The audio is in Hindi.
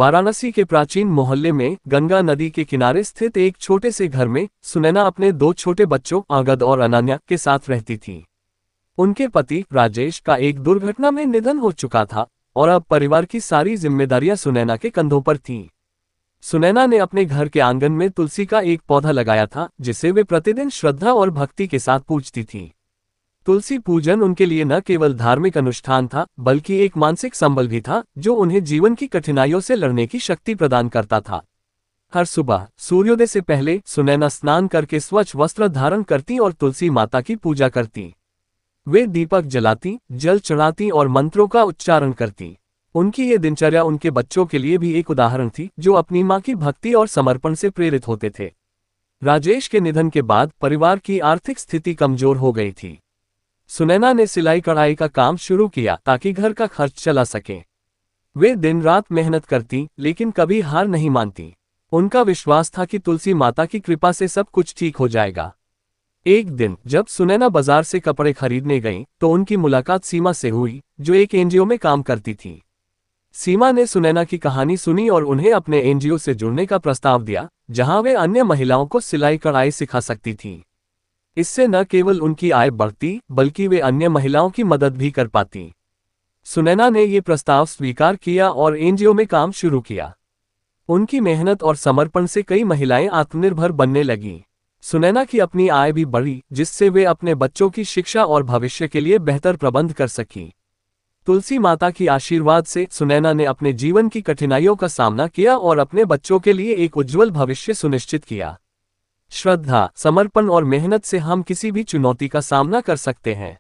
वाराणसी के प्राचीन मोहल्ले में गंगा नदी के किनारे स्थित एक छोटे से घर में सुनैना अपने दो छोटे बच्चों अंगद और अनन्या के साथ रहती थी। उनके पति राजेश का एक दुर्घटना में निधन हो चुका था और अब परिवार की सारी जिम्मेदारियां सुनैना के कंधों पर थीं। सुनैना ने अपने घर के आंगन में तुलसी का एक पौधा लगाया था, जिसे वे प्रतिदिन श्रद्धा और भक्ति के साथ पूजती थीं। तुलसी पूजन उनके लिए न केवल धार्मिक अनुष्ठान था, बल्कि एक मानसिक संबल भी था जो उन्हें जीवन की कठिनाइयों से लड़ने की शक्ति प्रदान करता था। हर सुबह सूर्योदय से पहले सुनैना स्नान करके स्वच्छ वस्त्र धारण करती और तुलसी माता की पूजा करती। वे दीपक जलाती, जल चढ़ाती और मंत्रों का उच्चारण करती। उनकी ये दिनचर्या उनके बच्चों के लिए भी एक उदाहरण थी, जो अपनी मां की भक्ति और समर्पण से प्रेरित होते थे। राजेश के निधन के बाद परिवार की आर्थिक स्थिति कमजोर हो गई थी। सुनैना ने सिलाई कढ़ाई का काम शुरू किया ताकि घर का खर्च चला सके। वे दिन रात मेहनत करती, लेकिन कभी हार नहीं मानती। उनका विश्वास था कि तुलसी माता की कृपा से सब कुछ ठीक हो जाएगा। एक दिन जब सुनैना बाजार से कपड़े खरीदने गईं, तो उनकी मुलाकात सीमा से हुई, जो एक एनजीओ में काम करती थी। सीमा ने सुनैना की कहानी सुनी और उन्हें अपने एनजीओ से जुड़ने का प्रस्ताव दिया, जहां वे अन्य महिलाओं को सिलाई कढ़ाई सिखा सकती थीं। इससे न केवल उनकी आय बढ़ती, बल्कि वे अन्य महिलाओं की मदद भी कर पाती। सुनैना ने ये प्रस्ताव स्वीकार किया और एनजीओ में काम शुरू किया। उनकी मेहनत और समर्पण से कई महिलाएं आत्मनिर्भर बनने लगीं। सुनैना की अपनी आय भी बढ़ी, जिससे वे अपने बच्चों की शिक्षा और भविष्य के लिए बेहतर प्रबंध कर सकीं। तुलसी माता की आशीर्वाद से सुनैना ने अपने जीवन की कठिनाइयों का सामना किया और अपने बच्चों के लिए एक उज्जवल भविष्य सुनिश्चित किया। श्रद्धा, समर्पण और मेहनत से हम किसी भी चुनौती का सामना कर सकते हैं।